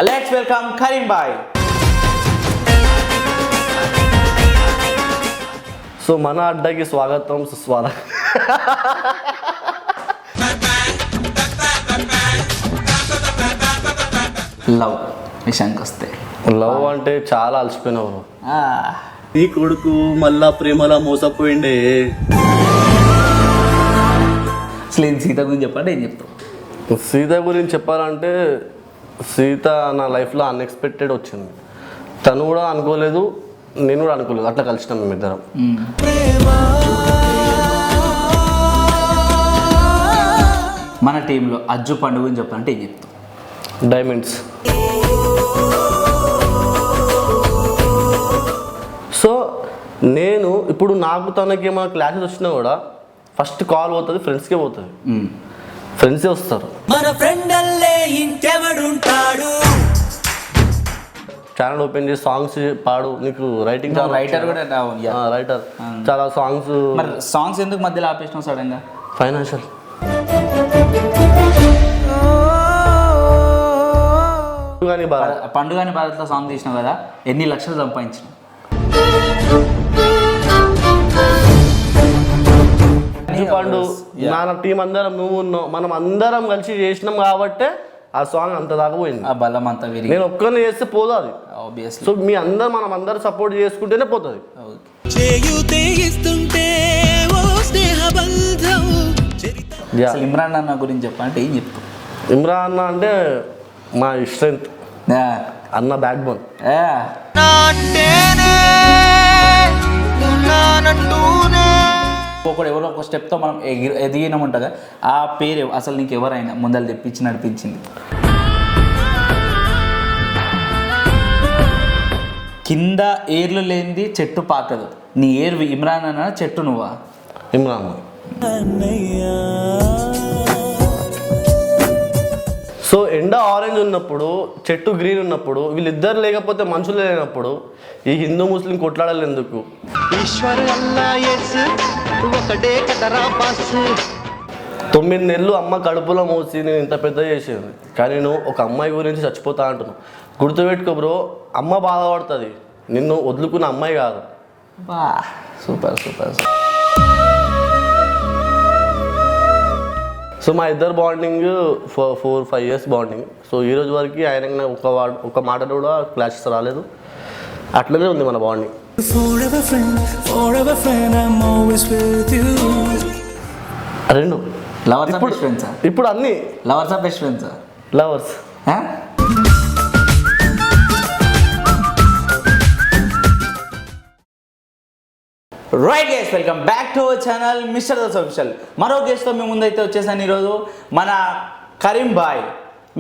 Let's welcome Karim bhai. So మన అడ్డకి స్వాగతం సుస్వాగతం. లవ్ విషయానికి వస్తే లవ్ అంటే చాలా అలసిపోయినవారు. నీ కొడుకు మళ్ళా ప్రేమలా మోసపోయిండే. అసలు ఏం సీత గురించి చెప్పండి, ఏం చెప్తాం? సీత గురించి చెప్పాలంటే సీత నా లైఫ్లో అన్ఎక్స్పెక్టెడ్ వచ్చింది. తను కూడా అనుకోలేదు, నేను కూడా అనుకోలేదు, అట్లా కలిసినాం మేమిద్దరం. మన టీంలో అజ్జు పండుగ గురించి చెప్పాలంటే ఏం చెప్తాం? డైమండ్స్. సో నేను ఇప్పుడు నాకు తనకి ఏమైనా క్లాసెస్ వచ్చినా కూడా ఫస్ట్ కాల్ పోతుంది, ఫ్రెండ్స్కే పోతుంది. ఫ్రెండ్సే వస్తారు. మన ఫ్రెండ్ అల్లే ఇంకెవడుంటాడు. ఛానల్ ఓపెన్ చేసి సాంగ్స్ పాడు, నీకు రైటింగ్ రైటర్ కూడా రైటర్ చాలా సాంగ్స్. మరి సాంగ్స్ ఎందుకు మధ్యలో ఆపేసినావు సడన్గా? ఫైనాన్షియల్. పండుగని భారత్లో సాంగ్ తీసినావు కదా, ఎన్ని లక్షలు సంపాదించినావు? పండు మన టీం అందరం, నువ్వు ఉన్నావు, మనం అందరం కలిసి చేసినాం కాబట్టే ఆ సాంగ్ అంత దాకా పోయింది. ఆ బలం అంతా నేను ఒక్కరిని చేస్తే పోదు అది. సో మీ అందరు మనం అందరు సపోర్ట్ చేసుకుంటేనే పోతుంది. ఇమ్రాన్ అన్న గురించి చెప్పాలంటే ఏం చెప్తాం? ఇమ్రాన్ అన్న అంటే మా స్ట్రెంత్ అన్న, బ్యాక్ బోన్. ఒకడు ఎవరో ఒక స్టెప్తో మనం ఎదిగినామంటగా, ఆ పేరు అసలు నీకు ఎవరైనా ముందర తెప్పించి నడిపించింది? కింద ఏర్లు లేనిది చెట్టు పాకదు. నీ ఏరు ఇమ్రాన్ అన్న, చెట్టు నువ్వా? ఇమ్రాన్. సో ఎండ ఆరెంజ్ ఉన్నప్పుడు, చెట్టు గ్రీన్ ఉన్నప్పుడు, వీళ్ళిద్దరు లేకపోతే మనుషులు లేనప్పుడు ఈ హిందూ ముస్లిం కొట్లాడాలి ఎందుకు? 9 నెలలు అమ్మ కడుపులో మోసి నేను ఇంత పెద్ద చేసేది, కానీ నువ్వు ఒక అమ్మాయి గురించి చచ్చిపోతా అంటున్నావు. గుర్తుపెట్టుకో బ్రో, అమ్మ బాధపడుతుంది, నిన్ను వదులుకున్న అమ్మాయి కాదు. బా సూపర్ సూపర్. సో మా ఇద్దరు బాండింగ్ 4-5 years బాండింగ్. సో ఈ రోజు వరకు ఆయనకి ఒక మాటలు కూడా క్లాషెస్ రాలేదు, అట్లనే ఉంది మన బాండింగ్. రెండు లవర్స్ బెస్ట్ ఫ్రెండ్సా? ఇప్పుడు అన్ని లవర్సా బెస్ట్ ఫ్రెండ్సా? Lovers. Right guys, welcome back to our channel mister those official. మరో గెస్ట్తో మేము ముందైతే వచ్చేసాను ఈరోజు. మన కరీం భాయ్,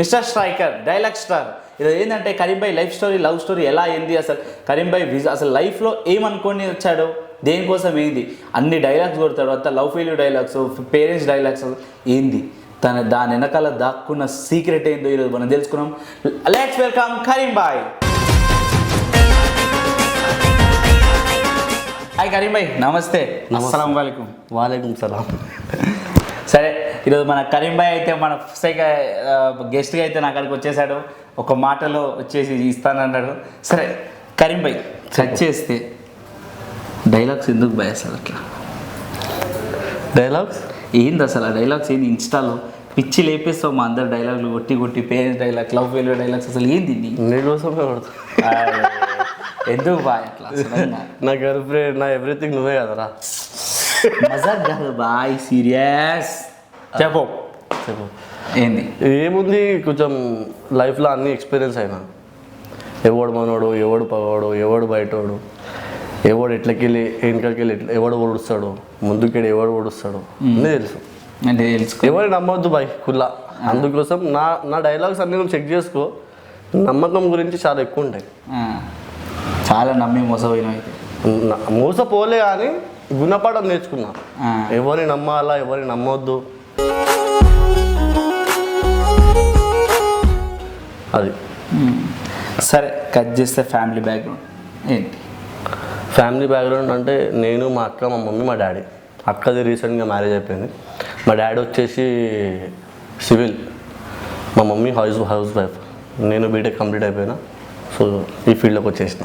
మిస్టర్ స్ట్రైకర్, డైలాగ్ స్టార్. ఇది ఏంటంటే కరీం భాయ్ లైఫ్ స్టోరీ, లవ్ స్టోరీ ఎలా ఏంది, అసలు కరీం భాయ్ అసలు లైఫ్లో ఏమనుకొని వచ్చాడో, దేనికోసం ఏంది, అన్ని డైలాగ్స్ కొడతాడు. అంతా love failure dialogues, parents dialogues ఏంది, దాని వెనకాల దాక్కున్న సీక్రెట్ ఏందో ఈరోజు మనం తెలుసుకున్నాం. Let's welcome Karim Bhai. Hi Karim Bhai, నమస్తే. అస్సలం వాలేకుమ్. వాలేకుమ్ సలాం. సరే, ఈరోజు మన కరీం భాయ్ అయితే మన గెస్ట్గా అయితే నా అక్కడికి వచ్చేసాడు. ఒక మాటలో వచ్చేసి ఇస్తానన్నాడు. సరే కరీం భాయ్, కట్ చేస్తే డైలాగ్స్ ఎందుకు భాయ్ అసలు అట్లా? డైలాగ్స్ ఏంది అసలు? ఆ డైలాగ్స్ ఏంది? ఇన్స్టాలో పిచ్చి లేపేస్తావు మా అందరు డైలాగులు, కొట్టి కొట్టి parents dialogue, love failure dialogues, అసలు ఏంది? ఎందుకు బాయ్ అట్లా? నా గర్ల్ ఫ్రెండ్, నా ఎవ్రీథింగ్ నువ్వే కదరా. మజాక్ కాదు బాయ్, సీరియస్. చెప్పు చెప్పు, ఏంది? ఏముంది, కొంచెం లైఫ్లో అన్ని ఎక్స్పీరియన్స్ అయినా. ఎవడు మనోడు, ఎవడు పగవాడు, ఎవడు బయటోడు, ఎవడు ఎట్లకెళ్ళి వెనకకెళ్ళి ఎవడు ఓడుస్తాడు, ముందుకెళ్ళి ఎవడు ఓడుస్తాడు అన్నీ తెలుసు. అంటే తెలుసు, ఎవరు నమ్మొద్దు బాయ్ కుల్లా. అందుకోసం నా డైలాగ్స్ అన్నీ నువ్వు చెక్ చేసుకో. నమ్మకం గురించి చాలా ఎక్కువ ఉంటాయి. చాలా నమ్మి మోసపోయినా అయితే మోసపోలే కానీ గుణపాఠం నేర్చుకున్నా. ఎవరిని నమ్మాలా, ఎవరిని నమ్మొద్దు, అది. సరే కట్ చేస్తే ఫ్యామిలీ బ్యాక్గ్రౌండ్ ఏంటి? ఫ్యామిలీ బ్యాక్గ్రౌండ్ అంటే నేను, మా అక్క, మా మమ్మీ, మా డాడీ. అక్కది రీసెంట్గా మ్యారేజ్ అయిపోయింది. మా డాడీ వచ్చేసి సివిల్, మా మమ్మీ హౌస్ వైఫ్. నేను బీటెక్ కంప్లీట్ అయిపోయినా. సో ఈ ఫీల్డ్లోకి వచ్చేసిన.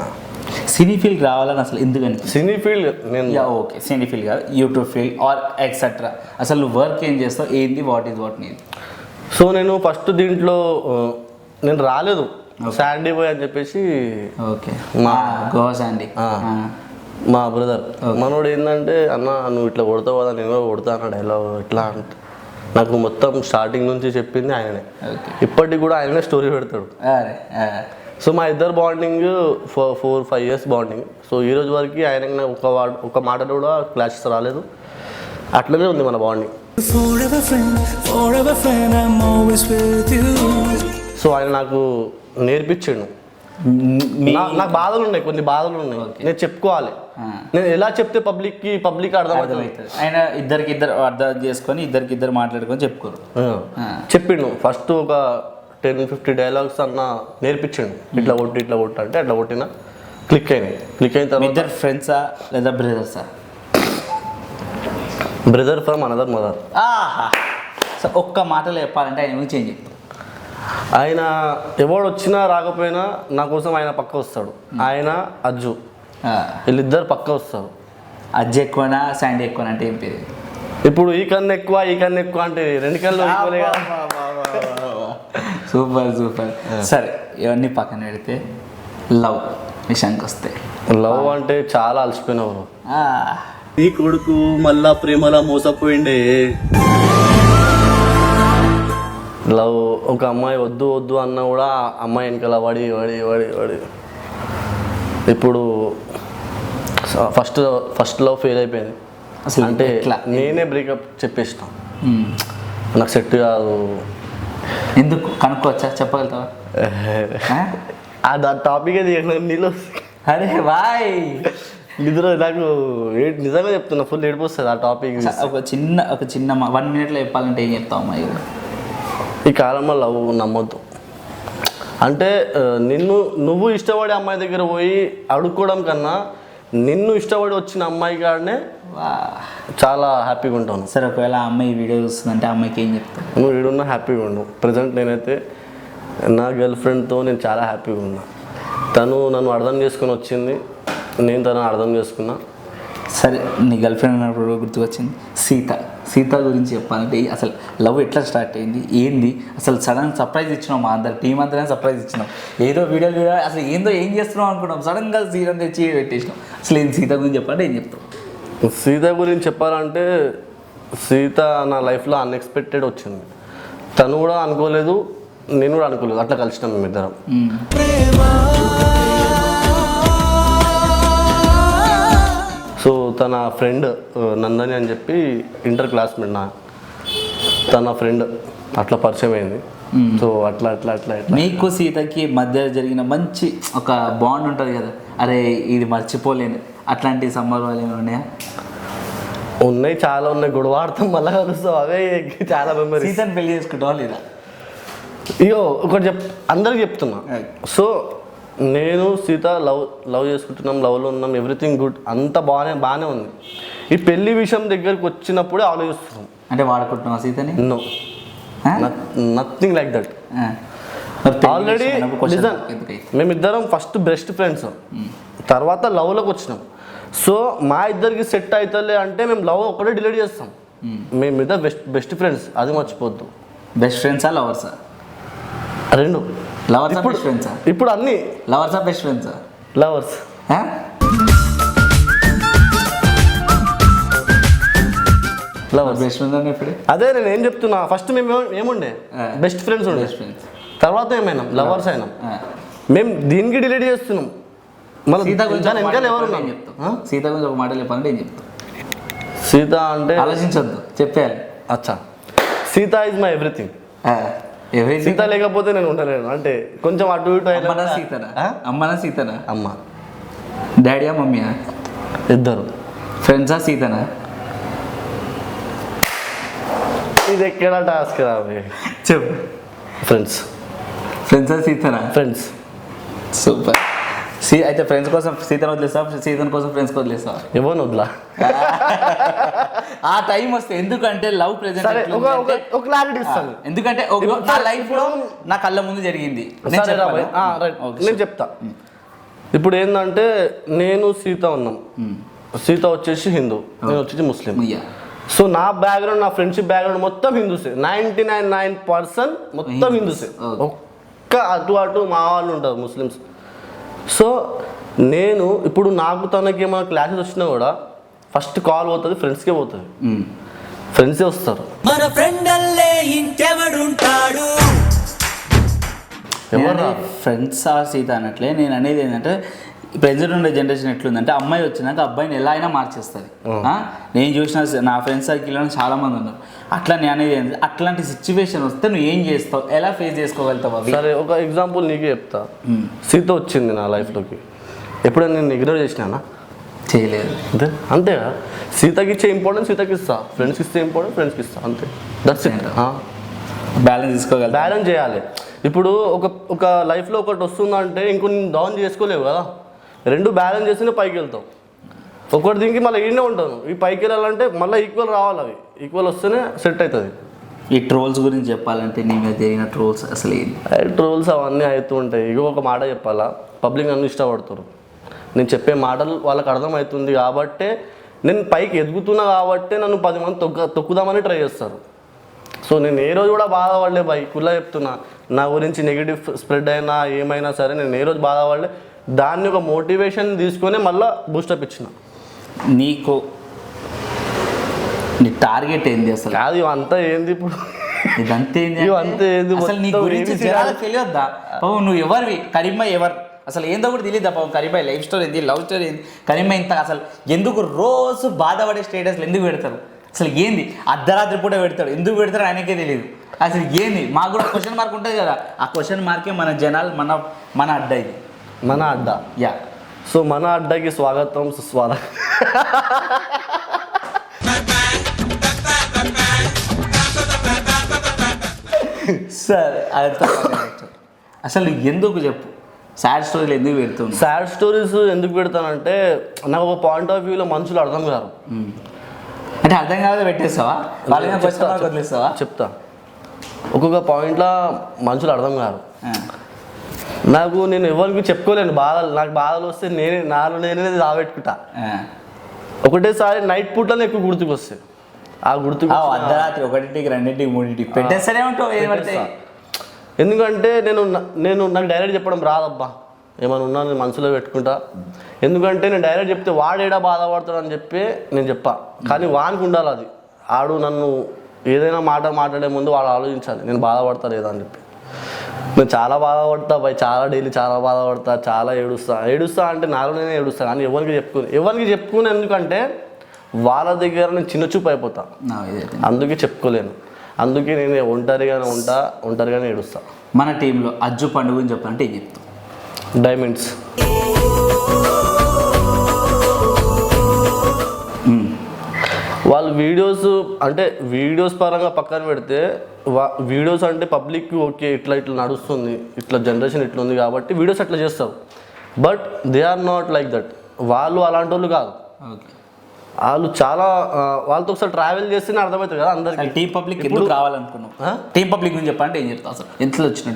సినీ ఫీల్డ్ రావాలని అసలు ఎందుకని? సినీ ఫీల్డ్ నేను ఓకే, సినీ ఫీల్డ్ కాదు, యూట్యూబ్ ఫీల్డ్ ఆర్ ఎక్సెట్రా. అసలు నువ్వు వర్క్ ఏం చేస్తావు, ఏంది, వాట్ ఈజ్ వాట్ నీది? సో నేను ఫస్ట్ దీంట్లో నేను రాలేదు, శాండీ బాయ్ అని చెప్పేసి ఓకే, మా గోవా శాండీ మా బ్రదర్ మనోడు ఏంటంటే, అన్న నువ్వు ఇట్లా కొడతావు కదా, నేను కూడా కొడతా అన్న డైలాగ్ ఎట్లా అంటే నాకు మొత్తం స్టార్టింగ్ నుంచి చెప్పింది ఆయననే. ఇప్పటికి కూడా ఆయననే స్టోరీ పెడతాడు. సో మా ఇద్దరు బాండింగ్ 4-5 years బాండింగ్. సో ఈ రోజు వరకు ఆయన ఒక మాటలో కూడా క్లాషెస్ రాలేదు, అట్లనే ఉంది మన బాండింగ్. సో ఆయన నాకు నేర్పించాడు. నాకు బాధలు ఉన్నాయి, కొన్ని బాధలు ఉన్నాయి, నేను చెప్పుకోవాలి. నేను ఎలా చెప్తే పబ్లిక్ అర్థమవుతుంది. ఆయన ఇద్దరు అర్థం చేసుకొని ఇద్దరు మాట్లాడుకొని చెప్పుకోరు. చెప్పిండు ఫస్ట్ ఒక 10-50 డైలాగ్స్ అన్న నేర్పించిండు. ఇట్లా కొట్టు అంటే అట్లా కొట్టిన క్లిక్ అయిన తర్వాత ఇద్దరు ఫ్రెండ్సా లేదా బ్రదర్సా? Brother from another mother. So ఒక్క మాటలో చెప్పాలంటే ఆయన గురించి ఏం చెప్తాం? ఆయన ఎవడు వచ్చినా రాకపోయినా నా కోసం ఆయన పక్క వస్తాడు. ఆయన అజ్జు వీళ్ళిద్దరు పక్క వస్తారు. అజ్జు ఎక్కువనా శాండీ ఎక్కువనా అంటే ఏం పేరు? ఇప్పుడు ఈ కన్ను ఎక్కువ అంటే 2 కళ్ళు ఎక్కువలే కదా. సూపర్. సరే, ఇవన్నీ పక్కన పెడితే లవ్ విషయానికి వస్తే, లవ్ అంటే చాలా అలసిపోయినవారు. నీ కొడుకు మళ్ళా ప్రేమలా మోసపోయిండే. లవ్ ఒక అమ్మాయి వద్దు అన్నా కూడా అమ్మాయి వెనకాల వాడి ఇప్పుడు ఫస్ట్ లవ్ ఫెయిల్ అయిపోయింది. అసలు అంటే ఎట్లా? నేనే బ్రేకప్ చెప్పేసిన, నాకు సెట్ కాదు. ఎందుకు కనుక్కోవచ్చా, చెప్పగలుగుతావా? అది ఆ టాపిక్ అది నీళ్ళు. అరే బాయ్, నిద్ర నాకు నిజంగా చెప్తున్నా, ఫుల్ ఏడుపు వస్తుంది ఆ టాపిక్. ఒక చిన్న 1 minute చెప్పాలంటే ఏం చెప్తావు అమ్మాయి? ఈ కాలంలో లవ్ నమ్మొద్దు. అంటే నువ్వు ఇష్టపడే అమ్మాయి దగ్గర పోయి అడుక్కోవడం కన్నా నిన్ను ఇష్టపడి వచ్చిన అమ్మాయి కాడనే చాలా హ్యాపీగా ఉంటాను. సరే, ఒకవేళ ఆ అమ్మాయి వీడియో చూస్తుందంటే ఆ అమ్మాయికి ఏం చెప్తావు? నువ్వు వీడున్నా హ్యాపీగా ఉండు. ప్రజెంట్ నేనైతే నా గర్ల్ ఫ్రెండ్తో నేను చాలా హ్యాపీగా ఉన్నా. తను నన్ను అర్థం చేసుకొని వచ్చింది, నేను తనను అర్థం చేసుకున్నా. సరే, నీ గర్ల్ ఫ్రెండ్ అన్నప్పుడు గుర్తుకొచ్చింది సీత గురించి చెప్పాలంటే అసలు లవ్ ఎట్లా స్టార్ట్ అయింది, ఏంది అసలు? సడన్ సర్ప్రైజ్ ఇచ్చినాం, మా అందరు టీం అంతా సర్ప్రైజ్ ఇచ్చినాం. ఏదో వీడియో అసలు ఏం చేస్తున్నాం అనుకున్నాం, సడన్గా సీత తెచ్చి పెట్టేసినాం. అసలు ఏం సీత గురించి చెప్పాలంటే ఏం చెప్తాం? సీత గురించి చెప్పాలంటే సీత నా లైఫ్లో అన్ఎక్స్పెక్టెడ్ వచ్చింది. తను కూడా అనుకోలేదు, నేను కూడా అనుకోలేదు, అట్లా కలిసినాం మేమిద్దరం. సో తన ఫ్రెండ్ నందని అని చెప్పి ఇంటర్ క్లాస్మేట్ తన ఫ్రెండ్ అట్లా పరిచయం అయింది. సో అట్లా నీకు సీతకి మధ్య జరిగిన మంచి ఒక బాండ్ ఉంటుంది కదా, అరే ఇది మర్చిపోలేను, అట్లాంటి సందర్భాలు ఏమైనా ఉన్నాయా? ఉన్నాయి, చాలా ఉన్నాయి. గొడవ ఆడతాం, మళ్ళీ కలుస్తాం, అవే చాలా మెమరీ. సీతని పెళ్లి చేసుకుంటావా లేదా? ఇయో ఒకటి అందరికి చెప్తున్నా. సో నేను సీత లవ్ చేసుకుంటున్నాం, లవ్లో ఉన్నాం, ఎవ్రీథింగ్ గుడ్, అంత బాగానే ఉంది. ఈ పెళ్లి విషయం దగ్గరికి వచ్చినప్పుడే ఆలోచిస్తున్నాం. అంటే వాడుకుంటున్నావా సీతని? No, nothing like that. Already మేమిద్దరం ఫస్ట్ బెస్ట్ ఫ్రెండ్స్, తర్వాత లవ్లోకి వచ్చినాం. సో మా ఇద్దరికి సెట్ అవుతలే అంటే మేము లవ్ ఒకటే డిలీట్ చేస్తాం. మేమిద్దరు బెస్ట్ ఫ్రెండ్స్, అది మర్చిపోద్దు. బెస్ట్ ఫ్రెండ్సా లవర్సా? రెండు. లవర్సా బెస్ట్ ఫ్రెండ్సా? ఇప్పుడు అన్ని లవర్సా బెస్ట్ ఫ్రెండ్సా? లవర్స్. బెస్ట్ ఫ్రెండ్స్ అని ఇప్పుడు అదే నేను ఏం చెప్తున్నా, ఫస్ట్ మేము ఏముండే బెస్ట్ ఫ్రెండ్స్ ఉండే, తర్వాత ఏమైనా లవర్స్ అయినాం. మేము దీనికి డిలీట్ చేస్తున్నాం. మళ్ళీ సీత గురించి ఎవరు సీత గురించి ఒక మాట చెప్పాలంటే ఏం చెప్తాం? సీత అంటే ఆలోచించొద్దు, చెప్పేయాలి. అచ్చా, Sita is my everything. Sita లేకపోతే నేను ఉండలేను. అంటే కొంచెం అటు ఇటు అమ్మనా సీతనా? అమ్మ. డాడీయా మమ్మీయా? ఇద్దరు. ఫ్రెండ్సా సీతనా? ఇది ఎక్కడ టాస్క్ రావి, చెప్పు. ఫ్రెండ్సా సీతనా? ఫ్రెండ్స్. సూపర్. అయితే ఫ్రెండ్స్ కోసం సీతను వదిలేస్తావా, సీతన్ కోసం ఫ్రెండ్స్ వదిలేస్తావా? ఎవరిని వద్దులా. ఆ టైం వస్తే ఎందుకంటే లవ్ సరే ప్రెజెంట్ ఒక క్లారిటీ ఇస్తాను. ఎందుకంటే నా లైఫ్ లో నా కళ్ళ ముందు జరిగింది. నేను సరే చెప్పాలా? రైట్, Okay, నేను చెప్తా. ఇప్పుడు ఏంటంటే నేను సీత ఉన్నాం, సీత వచ్చేసి హిందూ, నేను వచ్చేసి ముస్లిం. Yeah. సో నా బ్యాక్గ్రౌండ్, నా ఫ్రెండ్షిప్ బ్యాక్గ్రౌండ్ మొత్తం హిందూసే. 99% మొత్తం హిందూసే. ఒక్క అటు మా వాళ్ళు ఉంటారు ముస్లిమ్స్. సో నేను ఇప్పుడు నాకు తనకి ఏమైనా క్లాసెస్ వచ్చినా కూడా ఫస్ట్ కాల్ పోతుంది ఫ్రెండ్స్కే పోతుంది, ఫ్రెండ్సే వస్తారు. మన ఫ్రెండ్ అల్లే ఇంకెవడుంటాడు. ఎవరు ఫ్రెండ్స్ ఆ సీత అన్నట్లే నేను అనేది ఏంటంటే ప్రజెంట్ ఉండే జనరేషన్ ఎట్లుందంటే అమ్మాయి వచ్చినాక అబ్బాయిని ఎలా అయినా మార్చేస్తుంది. నేను చూసిన నా ఫ్రెండ్స్ సర్కిల్లో చాలా మంది ఉన్నారు అట్లా. నేను అనేది ఏంటంటే అట్లాంటి సిచ్యువేషన్ వస్తే నువ్వు ఏం చేస్తావు, ఎలా ఫేస్ చేసుకోగలుగుతావు అవి? సరే ఒక ఎగ్జాంపుల్ నీకే చెప్తా. సీత వచ్చింది నా లైఫ్లోకి, ఎప్పుడైనా నేను ఇగ్నోర్ చేసినానా? చేయలేదు. అంతేగా. సీతకి ఇచ్చే ఇంపార్టెన్స్ సీతకి ఇస్తా, ఫ్రెండ్స్కి ఇస్తే ఇంపార్టెన్స్ ఫ్రెండ్స్కి ఇస్తా, అంతే. That's it. బ్యాలెన్స్ తీసుకోగలరు, బ్యాలెన్స్ చేయాలి. ఇప్పుడు ఒక లైఫ్లో ఒకటి వస్తుందంటే ఇంకొన్ని డౌన్ చేసుకోలేవు కదా, రెండు బ్యాలెన్స్ చేస్తేనే పైకి వెళ్తావు. ఒకటి దీనికి మళ్ళీ ఈడనే ఉంటాను, ఈ పైకి వెళ్ళాలంటే మళ్ళీ ఈక్వల్ రావాలి, అవి ఈక్వల్ వస్తేనే సెట్ అవుతుంది. ఈ ట్రోల్స్ గురించి చెప్పాలంటే నీ మీద జరిగిన ట్రోల్స్ అసలు ఏంటి? ట్రోల్స్ అవన్నీ అవుతూ ఉంటాయి. ఇగో ఒక మాట చెప్పాలా, పబ్లిక్ నన్ను ఇష్టపడతారు, నేను చెప్పే మాటలు వాళ్ళకి అర్థమవుతుంది కాబట్టే, నేను పైకి ఎదుగుతున్నా కాబట్టే నన్ను 10 మంది తొక్కుదామని ట్రై చేస్తారు. సో నేను ఏ రోజు కూడా బాధపడలే బాయ్, కుల్లా చెప్తున్నా. నా గురించి నెగిటివ్ స్ప్రెడ్ అయినా ఏమైనా సరే నేను ఏ రోజు బాధపడలే. దాన్ని ఒక మోటివేషన్ తీసుకొని మళ్ళీ బూస్టప్ ఇచ్చిన. నీకు నీ టార్గెట్ ఏంది అసలు? కాదు ఇవంతా ఏంది ఇప్పుడు, ఇదంతా ఏంది? ఇవంతా ఏంది? అసలు నీ మొత్తం గురించి ABC జనాలకు తెలియద్దా? పాపం నువ్వు ఎవరివి, కరీంబాయ్ ఎవరు అసలు ఏందో కూడా తెలియదా? పాపం కరీంబాయ్ లైఫ్ స్టోరీ ఏంది, లవ్ స్టోరీ ఏంది, కరీంబాయ్ ఇంత అసలు ఎందుకు రోజు బాధపడే స్టేటస్లు ఎందుకు పెడతారు? అసలు ఏంది? అర్ధరాత్రి పూట పెడతాడు, ఎందుకు పెడతారు ఆయనకే తెలియదు. అసలు ఏంది? మాకు కూడా క్వశ్చన్ మార్క్ ఉంటుంది కదా, ఆ క్వశ్చన్ మార్కే మన జనాలు మన అడ్డా, ఇది మన అడ్డా. యా. సో మన అడ్డాకి స్వాగతం సుస్వాగతం. సరే అదంతా అసలు ఎందుకు చెప్పు, సాడ్ స్టోరీలు ఎందుకు పెడుతుంది? సాడ్ స్టోరీస్ ఎందుకు పెడతానంటే నాకు ఒక పాయింట్ ఆఫ్ వ్యూలో మనుషులు అర్థం కాదు. అంటే అర్థం కాదు పెట్టేస్తావా, వాళ్ళ క్వశ్చన్ మార్క్ వదిలేస్తావా? చెప్తా. ఒక్కొక్క పాయింట్లో మనుషులు అర్థం కాదు. నేను ఎవరికి చెప్పుకోలేను బాధలు, నాకు బాధలు వస్తే నేనే రాబెట్టుకుంటా. ఒకటేసారి నైట్ పూట్లోనే ఎక్కువ గుర్తుకొస్తాయి. ఆ గుర్తుకు అర్ధరాత్రి 1ంటికి 2ంటికి 3ంటికి పెట్టేస్తూనే ఉంటావు ఏమంటే. ఎందుకంటే నేను నాకు డైరెక్ట్ చెప్పడం రాదబ్బా, ఏమైనా ఉన్నా నేను మనసులో పెట్టుకుంటా. ఎందుకంటే నేను డైరెక్ట్ చెప్తే వాడేడా బాధపడతాడు అని చెప్పి నేను చెప్పా. కానీ వానికి ఉండాలి అది, ఆడు నన్ను ఏదైనా మాట్లాడే ముందు వాడు ఆలోచించాలి నేను బాధపడతా లేదా అని చెప్పి. నేను చాలా బాధపడతా భయ్, డైలీ చాలా బాధపడతా, చాలా ఏడుస్తా అంటే నాలో నేనే ఏడుస్తా. కానీ ఎవరికి చెప్పుకుని ఎందుకంటే వాళ్ళ దగ్గర నేను చిన్న చూపు అయిపోతా, అందుకే చెప్పుకోలేను. అందుకే నేను ఒంటరిగానే ఏడుస్తా. మన టీంలో అజ్జు పండుగ గురించి చెప్పాలంటే ఏం చెప్తాం? డైమండ్స్. వాళ్ళు వీడియోస్ పరంగా పక్కన పెడితే వీడియోస్ అంటే పబ్లిక్ ఓకే ఇట్లా నడుస్తుంది, ఇట్లా జనరేషన్ ఇట్లా ఉంది కాబట్టి వీడియోస్ అట్లా చేస్తారు. But they are not like that. వాళ్ళు అలాంటి వాళ్ళు కాదు. వాళ్ళు చాలా వాళ్ళతో ఒకసారి ట్రావెల్ చేస్తేనే అర్థమవుతుంది కదా అందరికి. టీం పబ్లిక్ ఎందుకు రావాలనుకున్నాం? టీం పబ్లిక్ గురించి చెప్పాలంటే ఏం చెప్తావు అసలు? ఎంత వచ్చిన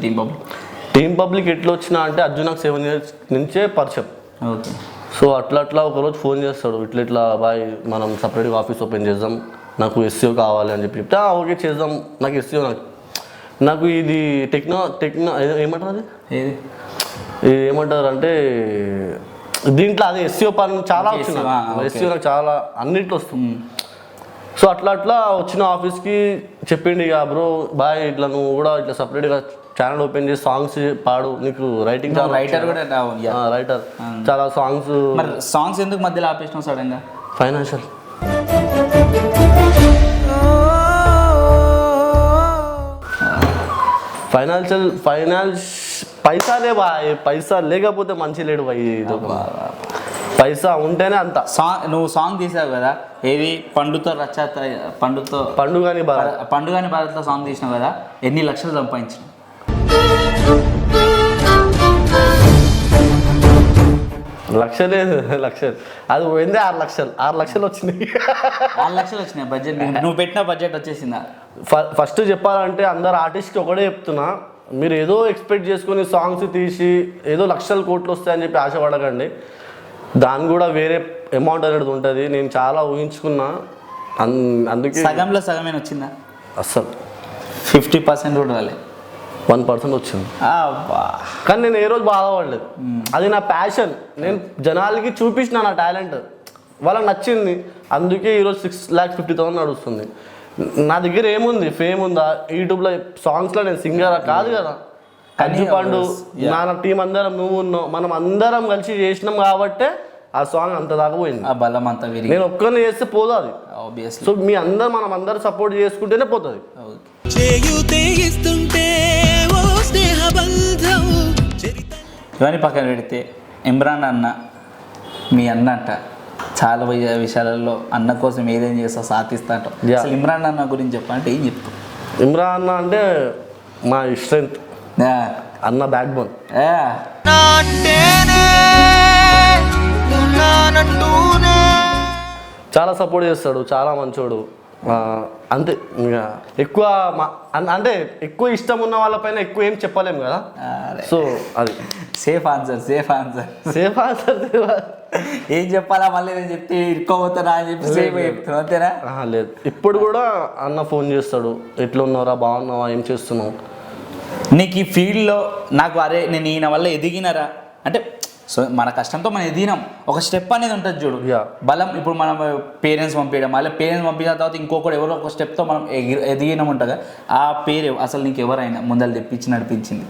టీం పబ్లిక్ ఎట్లా వచ్చినా అంటే అర్జున్ నాకు 7 years నుంచే పరిచయం. ఓకే. సో అట్లా ఒకరోజు ఫోన్ చేస్తాడు, ఇట్లా బాయ్ మనం సపరేట్గా ఆఫీస్ ఓపెన్ చేద్దాం, నాకు SEO కావాలి అని చెప్పి చెప్తే ఓకే చేద్దాం. నాకు SEO నాకు ఇది టెక్నో ఏమంటారు అది, ఏమంటారు అంటే దీంట్లో అదే SEO పని చాలా వచ్చింది. SEO నాకు చాలా అన్నిట్లో వస్తుంది. సో అట్లా వచ్చిన ఆఫీస్కి చెప్పిండు, ఇక బ్రో బాయ్ ఇట్లా నువ్వు కూడా ఇట్లా సపరేట్గా ఛానల్ ఓపెన్ చేసి సాంగ్స్ పాడు, నీకు రైటింగ్ రైటర్ కూడా రైటర్ చాలా సాంగ్స్ ఎందుకు మధ్యలో ఆపేసినావు సడన్గా? ఫైనాన్షియల్ పైసాలే బాయ్, పైసా లేకపోతే మంచి లేడు బాయ్. పైసా ఉంటేనే అంత. నువ్వు సాంగ్ తీసావు కదా, ఏది పండుగాని భారత్లో సాంగ్ తీసినావు కదా, ఎన్ని లక్షలు సంపాదించినావు? లక్షలే లక్షలు అది పోయిందే 6 లక్షలు వచ్చినాయి. 6 లక్షలు వచ్చినాయి బడ్జెట్. నువ్వు పెట్టిన బడ్జెట్ వచ్చేసిందా? ఫస్ట్ చెప్పాలంటే అందరు ఆర్టిస్ట్కి ఒకటే చెప్తున్నా, మీరు ఏదో ఎక్స్పెక్ట్ చేసుకొని సాంగ్స్ తీసి ఏదో లక్షల కోట్లు వస్తాయని చెప్పి ఆశపడకండి. దాని కూడా వేరే అమౌంట్ అనేది ఉంటుంది. నేను చాలా ఊహించుకున్నా, అందుకే సగంలో సగమేనా వచ్చిందా? అస్సలు 50% కూడా రాలే, 1% వచ్చింది. కానీ నేను ఏ రోజు బాధపడలేదు. అది నా ప్యాషన్. నేను జనాలకి చూపించిన నా టాలెంట్, వాళ్ళకి నచ్చింది. అందుకే ఈరోజు 6,50,000 నడుస్తుంది. నా దగ్గర ఏముంది, ఫేమ్ ఉందా? యూట్యూబ్లో సాంగ్స్లో నేను సింగర్ కాదు కదా. కంచు పండు నా టీం అందరం, నువ్వు ఉన్నావు, మనం అందరం కలిసి చేసినాం కాబట్టే ఆ సాంగ్ అంత దాకా పోయింది. ఆ బలం అంతా నేను ఒక్కరిని చేస్తే పోదు అది. ఆబ్వియస్లీ. సో మీ అందరు మనం అందరం సపోర్ట్ చేసుకుంటేనే పోతుంది. ఇవన్నీ పక్కన పెడితే ఇమ్రాన్ అన్న, మీ అన్న అంట, చాలా విషయాలలో అన్న కోసం ఏదేం చేస్తా సాధిస్తా అంటావు. అసలు ఇమ్రాన్ అన్న గురించి చెప్పాలంటే ఏం చెప్తావు? ఇమ్రాన్ అన్న అంటే మా స్ట్రెంత్, అన్న బ్యాక్ బోన్. చాలా సపోర్ట్ చేస్తాడు, చాలా మంచోడు. అంతే. ఇంకా ఎక్కువ అంటే ఎక్కువ ఇష్టం ఉన్న వాళ్ళపైన ఎక్కువ ఏం చెప్పలేము కదా. సో అది సేఫ్ ఆన్సర్. ఏం చెప్పాలా మళ్ళీ నేను చెప్తే ఇరుక్కోపోతానా అని చెప్పి సేఫ్ చెప్తాను, అంతేనా? లేదు, ఇప్పుడు కూడా అన్న ఫోన్ చేస్తాడు, ఎట్లా ఉన్నారా, బాగున్నావా, ఏం చేస్తున్నావు. నీకు ఈ ఫీల్డ్లో నాకు అరే నేను ఈయన వల్ల ఎదిగినరా అంటే, సో మన కష్టంతో మనం ఎదిగినాం, ఒక స్టెప్ అనేది ఉంటుంది చూడు. బలం. ఇప్పుడు మనం పేరెంట్స్ పంపించడం, మళ్ళీ పేరెంట్స్ పంపించిన తర్వాత ఇంకొకటి ఎవరో ఒక స్టెప్తో మనం ఎదిగినాం ఉంటుందా, ఆ పేరు అసలు నీకు ఎవరైనా ముందర తెప్పించి నడిపించింది?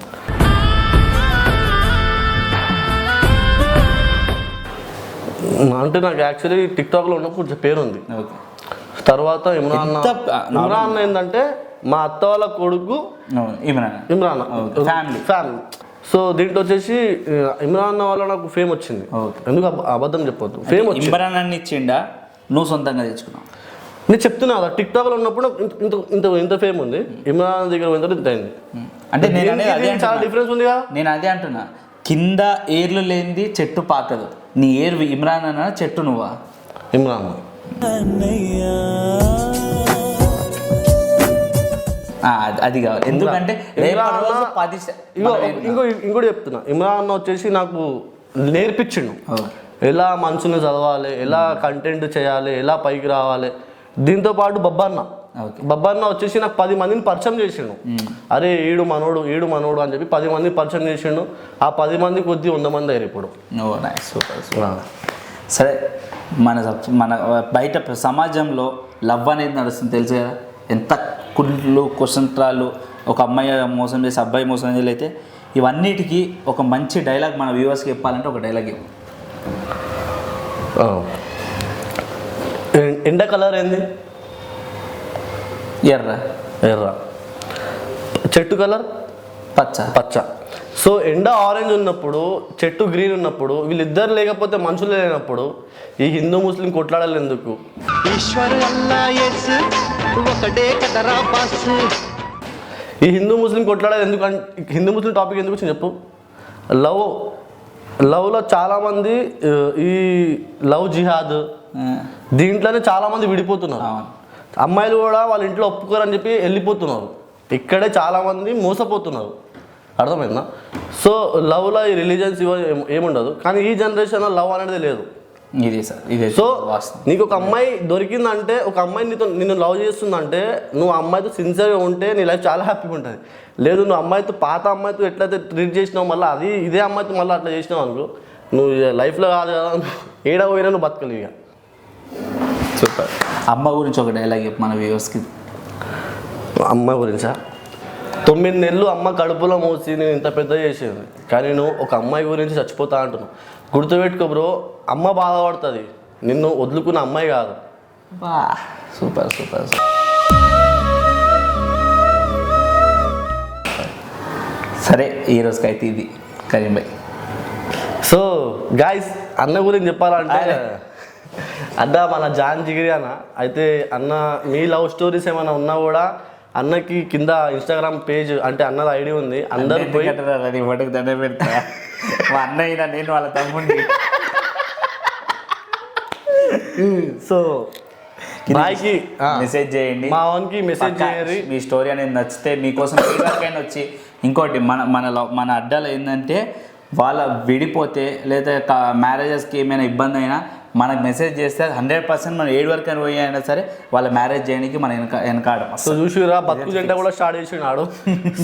అంటే నాకు యాక్చువల్లీ టిక్టాక్లో ఉన్నప్పుడు కొంచెం పేరు ఉంది. ఓకే. తర్వాత ఇమ్రాన్ ఏంటంటే మా అత్త వాళ్ళ కొడుకు ఇమ్రాన్ ఫ్యామిలీ. సో దీంట్లో వచ్చేసి ఇమ్రాన్ వల్ల నాకు ఫేమ్ వచ్చింది. ఎందుకు అబద్ధం చెప్పొద్దు, ఫేమ్ వచ్చింది. ఇమ్రాన్ అన్న ఇచ్చిండా, నువ్వు సొంతంగా తెచ్చుకున్నావు? నేను చెప్తున్నా కదా, టిక్టాక్లో ఉన్నప్పుడు ఇంత ఫేమ్ ఉంది, ఇమ్రాన్ దగ్గర ఇంత అయింది. అంటే నేను చాలా డిఫరెన్స్ ఉంది కదా. నేను అదే అంటున్నా, కింద ఏర్లు లేనిది చెట్టు పాకదు. నీ ఏరు ఇమ్రాన్ అన్న, చెట్టు నువ్వా? ఇమ్రాన్. అది కావాలి. ఎందుకంటే ఇంకోటి చెప్తున్నా, ఇమ్రాన్ అన్న వచ్చేసి నాకు నేర్పించిండు ఎలా మనుషుల్ని చదవాలి, ఎలా కంటెంట్ చేయాలి, ఎలా పైకి రావాలి. దీంతో పాటు బబ్బన్న వచ్చేసి నాకు 10 మందిని పరిచయం చేసిండు. అరే ఈడు మనోడు అని చెప్పి 10 మందిని పరిచయం చేసిండు. ఆ 10 మంది కొద్ది 100 మంది అయ్యారు ఇప్పుడు. సరే, మన బయట సమాజంలో లవ్ అనేది నడుస్తుంది, తెలుసు కదా. ఎంత కుళ్ళు కుసంత్రాలు, ఒక అమ్మాయి మోసం చేసి అబ్బాయి మోసం చేసి అయితే, ఇవన్నిటికీ ఒక మంచి డైలాగ్ మన వ్యూవర్స్కి చెప్పాలంటే ఒక డైలాగ్ ఇవ్వు. ఎండ కలర్ ఏంది? ఎర్ర. చెట్టు కలర్ పచ్చ. సో ఎండ ఆరెంజ్ ఉన్నప్పుడు, చెట్టు గ్రీన్ ఉన్నప్పుడు, వీళ్ళిద్దరు లేకపోతే మనుషులు లేనప్పుడు ఈ హిందూ ముస్లిం కొట్లాడాలి ఎందుకు? ఈ హిందూ ముస్లిం కొట్లాడాలి ఎందుకు? హిందూ ముస్లిం టాపిక్ ఎందుకు వచ్చింది చెప్పు. లవ్లో చాలామంది ఈ లవ్ జిహాద్ దీంట్లోనే చాలామంది విడిపోతున్నారు. అమ్మాయిలు కూడా వాళ్ళ ఇంట్లో ఒప్పుకోరని చెప్పి వెళ్ళిపోతున్నారు. ఇక్కడే చాలామంది మోసపోతున్నారు. అర్థమైందా? సో లవ్లో ఈ రిలీజియన్స్ ఏముండదు. కానీ ఈ జనరేషన్లో లవ్ అనేది లేదు. సో నీకు ఒక అమ్మాయి దొరికిందంటే, ఒక అమ్మాయి నిన్ను లవ్ చేస్తుందంటే, నువ్వు ఆ అమ్మాయితో సిన్సియర్గా ఉంటే నీ లైఫ్ చాలా హ్యాపీగా ఉంటుంది. లేదు నువ్వు అమ్మాయితో, పాత అమ్మాయితో ఎట్లయితే ట్రీట్ చేసినావు, మళ్ళీ ఇదే అమ్మాయితో మళ్ళీ అట్లా చేసినావు అనుకో, నువ్వు లైఫ్లో కాదు కదా, ఏడ పోయినా నువ్వు బతకలేవు. ఇక సూపర్. అమ్మ గురించి ఒక డైలాగ్ చెప్పు మన వ్యూవర్స్కి. అమ్మ గురించా? 9 నెలలు అమ్మ కడుపులో మోసి నేను ఇంత పెద్ద చేసేది, కానీ నువ్వు ఒక అమ్మాయి గురించి చచ్చిపోతా అంటున్నావు. గుర్తుపెట్టుకో బ్రో, అమ్మ బాధపడుతుంది, నిన్ను వదులుకున్న అమ్మాయి కాదు. సూపర్. సరే, ఈ రోజుకి అయితే ఇది కరీం భాయ్. సో గాయ్స్, అన్న గురించి చెప్పాలంటే అన్న మన జాన్ జిగిరి అన్న. అయితే అన్న మీ లవ్ స్టోరీస్ ఏమైనా ఉన్నా కూడా అన్నకి కింద ఇన్స్టాగ్రామ్ పేజ్, అంటే అన్నది ఐడి ఉంది, అందరూ పోయి దండ పెడతా. మా అన్నయ్య నేను వాళ్ళ తమ్ముడిని సో బాయ్కి మెసేజ్ చేయండి, మా వానికి మెసేజ్ పక్కా చేయండి. మీ స్టోరీ అనేది నచ్చితే మీకోసం ఎవరికైనా వచ్చి ఇంకోటి మన అడ్డాలు ఏంటంటే వాళ్ళ విడిపోతే లేదా మ్యారేజెస్కి ఏమైనా ఇబ్బంది అయినా మనకు మెసేజ్ చేస్తే 100% మనం 7 వరకు అని పోయి అయినా సరే వాళ్ళ మ్యారేజ్ చేయడానికి మన వెనకాడం. సో చూసిరా బతుకు జంట కూడా స్టార్ట్ చేసినాడు.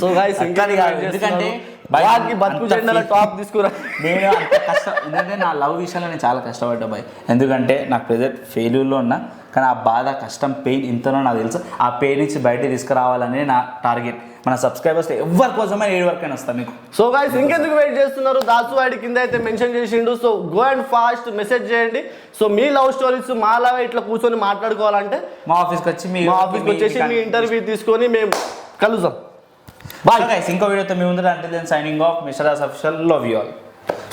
సో గాయ్స్ ఇంకా ఎందుకంటే బాయ్కి బతుకు జంటల టాప్ తీసుకురా. నేను అంత కష్టం ఎందుకంటే నా లవ్ విషయంలో నేను చాలా కష్టపడ్డా బాయ్. ఎందుకంటే నాకు ప్రెజెంట్ ఫెయిల్యూర్లో ఉన్నా, కానీ ఆ బాధ కష్టం పెయిన్ ఇంతనో నాకు తెలుసు. ఆ పెయిన్ నుంచి బయట తీసుకురావాలనే నా టార్గెట్. మన సబ్స్క్రైబర్స్ ఎవరి కోసమే 7 వరకైనా వస్తాను మీకు. సో గాయ్స్ ఇంకెందుకు వెయిట్ చేస్తున్నారు? దాసు వాడి కింద అయితే మెన్షన్ చేసిండు. So go and fast message చేయండి. సో మీ లవ్ స్టోరీస్ మాలాగా ఇట్లా కూర్చొని మాట్లాడుకోవాలంటే మా ఆఫీస్కి వచ్చి మా ఆఫీస్కి వచ్చేసి మీ ఇంటర్వ్యూ తీసుకొని మేము కలుద్దాం. బాయ్ గైస్, ఇంకో వీడియోతో మీ ముందు. అంటే then signing off mister Das official. Love you all.